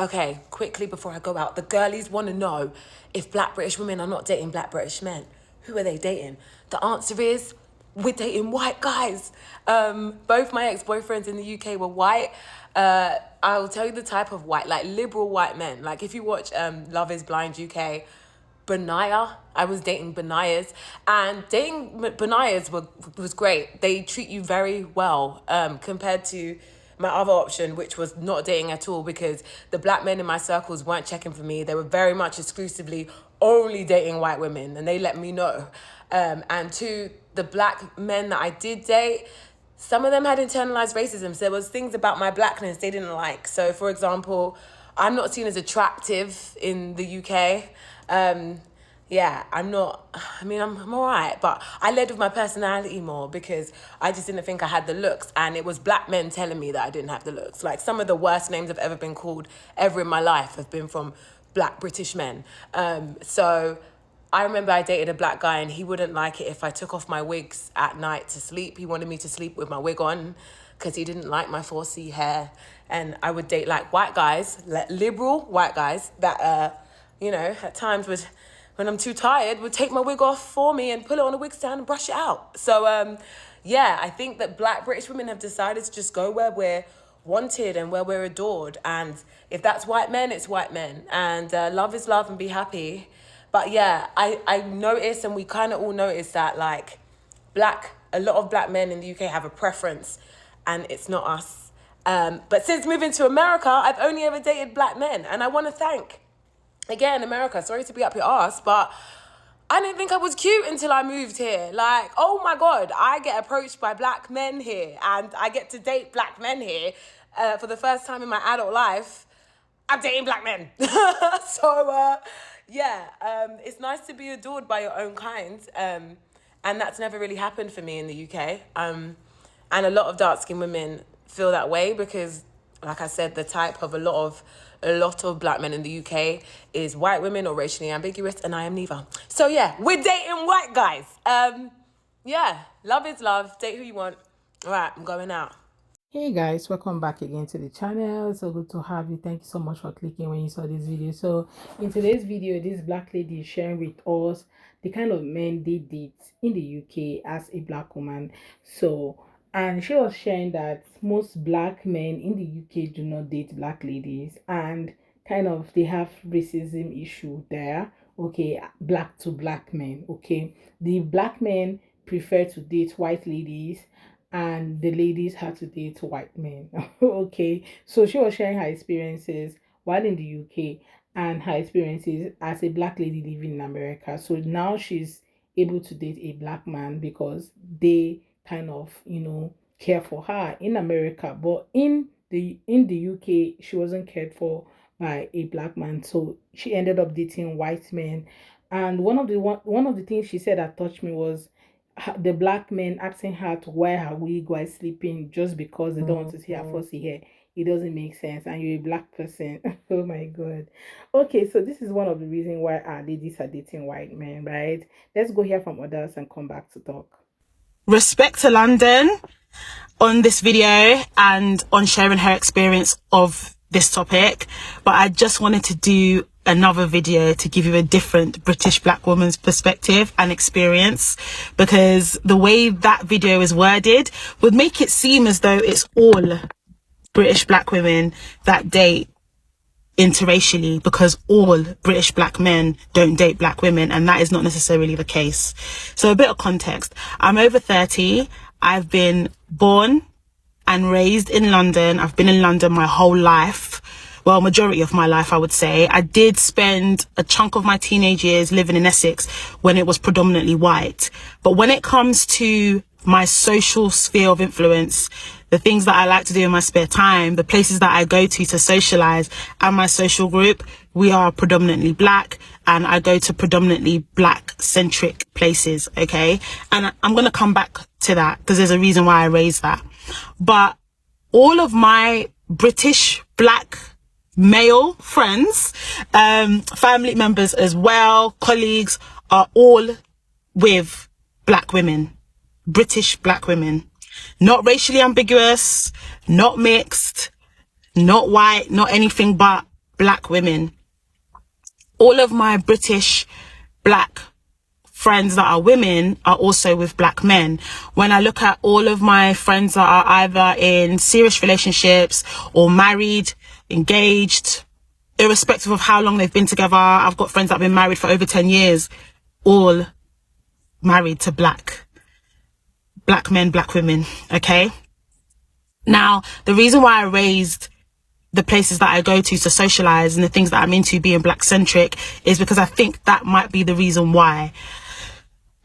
Okay, quickly before I go out, the girlies want to know if black British women are not dating black British men. Who are they dating? The answer is we're dating white guys. Both my ex-boyfriends in the UK were white. I'll tell you the type of white, like liberal white men. Like if you watch Love is Blind UK, Benaya, I was dating Benayas, and dating Benayas was great. They treat you very well compared to my other option, which was not dating at all, because the black men in my circles weren't checking for me. They were very much exclusively only dating white women, and they let me know. And to the black men that I did date, some of them had internalized racism. So there was things about my blackness they didn't like. So for example, I'm not seen as attractive in the UK. Yeah, I'm not, I mean, I'm all right, but I led with my personality more because I just didn't think I had the looks, and it was black men telling me that I didn't have the looks. Like some of the worst names I've ever been called ever in my life have been from black British men. So I remember I dated a black guy and he wouldn't like it if I took off my wigs at night to sleep. He wanted me to sleep with my wig on because he didn't like my 4C hair. And I would date like white guys, like liberal white guys that, you know, at times would, when I'm too tired, would take my wig off for me and put it on a wig stand and brush it out. So, yeah, I think that black British women have decided to just go where we're wanted and where we're adored. And if that's white men, it's white men. And love is love and be happy. But yeah, I noticed, and we kind of all noticed that like a lot of black men in the UK have a preference and it's not us. But since moving to America, I've only ever dated black men. And I want to thank, again, America, sorry to be up your ass, but I didn't think I was cute until I moved here. Like, oh my God, I get approached by black men here and I get to date black men here for the first time in my adult life. I'm dating black men. So, yeah, it's nice to be adored by your own kind. And that's never really happened for me in the UK. And a lot of dark-skinned women feel that way because, like I said, the type of a lot of black men in the UK is white women or racially ambiguous, and I am neither. So yeah, we're dating white guys. Yeah, love is love. Date who you want. All right, I'm going out. Hey guys, welcome back again to the channel. So good to have you. Thank you so much for clicking when you saw this video. So in today's video, this black lady is sharing with us the kind of men they date in the UK as a black woman. So, and she was sharing that most black men in the UK do not date black ladies, and kind of they have racism issue there. Okay, black to black men. Okay, the black men prefer to date white ladies, and the ladies had to date white men. Okay, so she was sharing her experiences while in the UK and her experiences as a black lady living in America. So now she's able to date a black man because they kind of, care for her in America, but in the UK she wasn't cared for by a black man, so she ended up dating white men. And one of the things she said that touched me was the black men asking her to wear her wig while sleeping just because they don't want to see her fussy hair. It doesn't make sense, and you're a black person. Oh my God. Okay, so this is one of the reasons why our ladies are dating white men, right? Let's go hear from others and come back to talk. Respect to London on this video and on sharing her experience of this topic, but I just wanted to do another video to give you a different British black woman's perspective and experience, because the way that video is worded would make it seem as though it's all British black women that date interracially, because all British black men don't date black women, and that is not necessarily the case. So a bit of context. I'm over 30. I've been born and raised in London. I've been in London my whole life. Well, majority of my life, I would say. I did spend a chunk of my teenage years living in Essex when it was predominantly white. But when it comes to my social sphere of influence, the things that I like to do in my spare time, the places that I go to socialize, and my social group, we are predominantly black, and I go to predominantly black centric places. Okay. And I'm going to come back to that because there's a reason why I raised that. But all of my British black male friends, family members as well, colleagues, are all with black women, British black women, not racially ambiguous, not mixed, not white, not anything but black women. All of my British black friends that are women are also with black men. When I look at all of my friends that are either in serious relationships or married, engaged, irrespective of how long they've been together, I've got friends that have been married for over 10 years, all married to black men, black women. Okay. Now, the reason why I raised the places that I go to socialize and the things that I'm into being black centric is because I think that might be the reason why.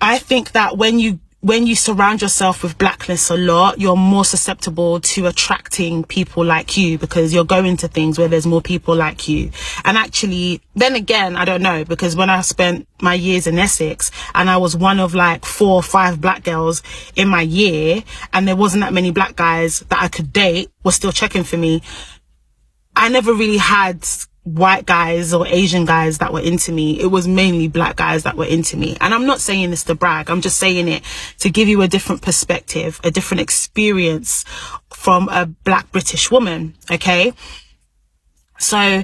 I think that when you surround yourself with blackness a lot, you're more susceptible to attracting people like you, because you're going to things where there's more people like you. And actually, then again, I don't know, because when I spent my years in Essex and I was one of like 4 or 5 black girls in my year, and there wasn't that many black guys that I could date were still checking for me, I never really had white guys or Asian guys that were into me. It was mainly black guys that were into me. And I'm not saying this to brag. I'm just saying it to give you a different perspective, a different experience from a black British woman. Okay. So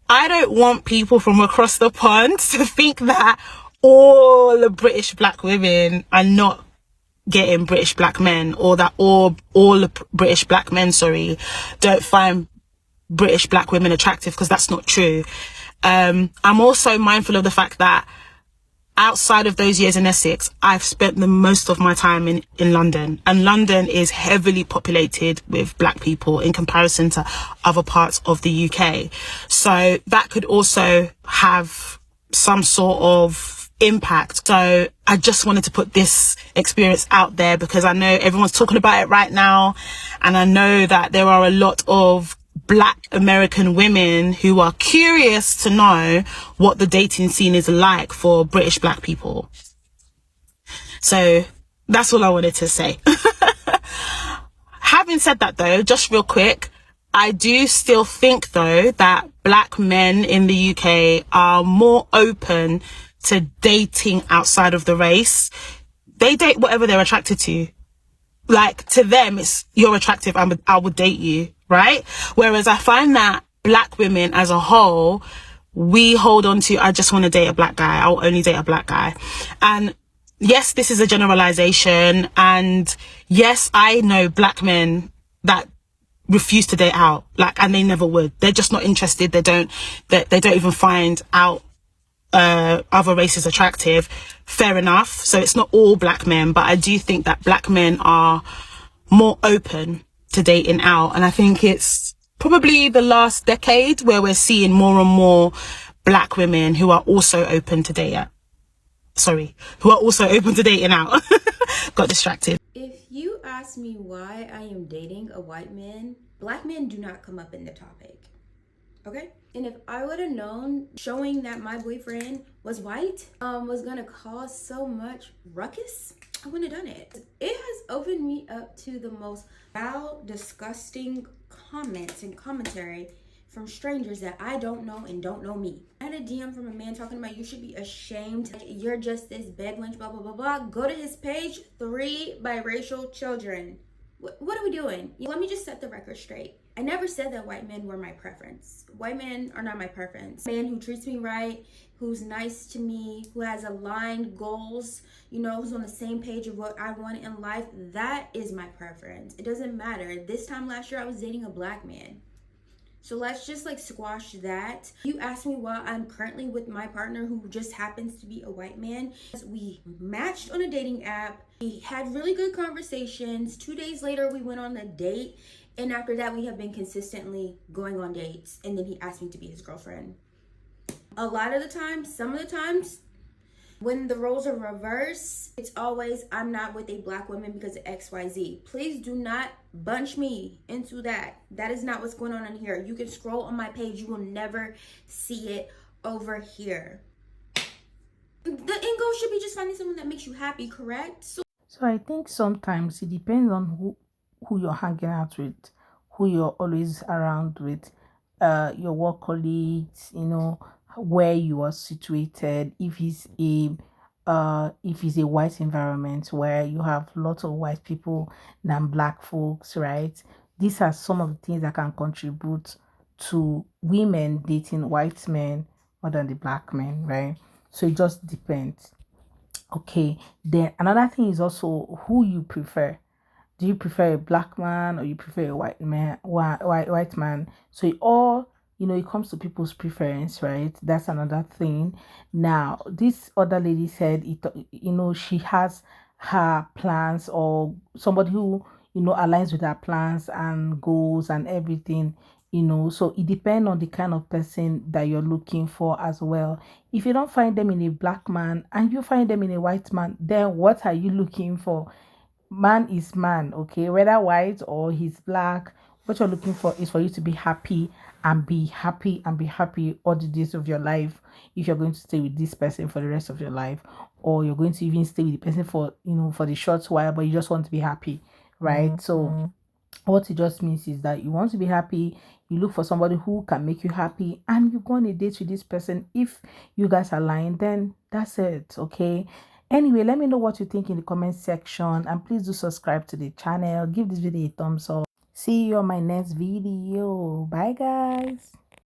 I don't want people from across the pond to think that all the British black women are not getting British black men, or that all the British black men, don't find British black women attractive, because that's not true. I'm also mindful of the fact that outside of those years in Essex, I've spent the most of my time in London, and London is heavily populated with black people in comparison to other parts of the UK. So that could also have some sort of impact. So I just wanted to put this experience out there, because I know everyone's talking about it right now, and I know that there are a lot of black American women who are curious to know what the dating scene is like for British black people. So that's all I wanted to say. Having said that though, just real quick, I do still think though that black men in the UK are more open to dating outside of the race. They date whatever they're attracted to. Like, to them, it's, you're attractive, I would date you, right? Whereas I find that black women as a whole, we hold on to, I just want to date a black guy. I'll only date a black guy. And yes, this is a generalization. And yes, I know black men that refuse to date out, like, and they never would. They're just not interested. They don't even find out other races attractive. Fair enough. So it's not all black men, but I do think that black men are more open to dating out. And I think it's probably the last decade where we're seeing more and more black women who are also open to dating out. Got distracted. If you ask me why I am dating a white man, black men do not come up in the topic. Okay? And if I would have known showing that my boyfriend was white was gonna cause so much ruckus, I wouldn't have done it. It has opened me up to the most foul, disgusting comments and commentary from strangers that I don't know and don't know me. I had a DM from a man talking about, you should be ashamed, you're just this bed wench, blah, blah, blah, blah. Go to his page, 3 biracial children. What are we doing? Let me just set the record straight. I never said that white men were my preference. White men are not my preference. A man who treats me right, who's nice to me, who has aligned goals, who's on the same page of what I want in life, that is my preference. It doesn't matter. This time last year, I was dating a black man. So let's just squash that. You asked me why I'm currently with my partner who just happens to be a white man. We matched on a dating app. We had really good conversations. 2 days later, we went on a date. And after that, we have been consistently going on dates. And then he asked me to be his girlfriend. A lot of the times, some of the times, when the roles are reversed, it's always, I'm not with a black woman because of XYZ. Please do not bunch me into that. That is not what's going on in here. You can scroll on my page. You will never see it over here. The end goal should be just finding someone that makes you happy, correct? So I think sometimes it depends on who you're hanging out with, who you're always around with, your work colleagues, where you are situated. If it's a white environment where you have lots of white people than black folks, right? These are some of the things that can contribute to women dating white men more than the black men, right? So it just depends. Okay, then another thing is also who you prefer. Do you prefer a black man or you prefer a white man? White man. So it all, it comes to people's preference, right? That's another thing. Now, this other lady said it. She has her plans, or somebody who aligns with her plans and goals and everything. So it depends on the kind of person that you're looking for as well. If you don't find them in a black man and you find them in a white man, then what are you looking for? Man is man, okay, whether white or he's black. What you're looking for is for you to be happy and be happy and be happy all the days of your life. If you're going to stay with this person for the rest of your life, or you're going to even stay with the person for for the short while, but you just want to be happy, right? So what it just means is that you want to be happy, you look for somebody who can make you happy, and you go on a date with this person. If you guys align, then that's it, okay? Anyway, let me know what you think in the comment section, and please do subscribe to the channel. Give this video a thumbs up. See you on my next video. Bye guys.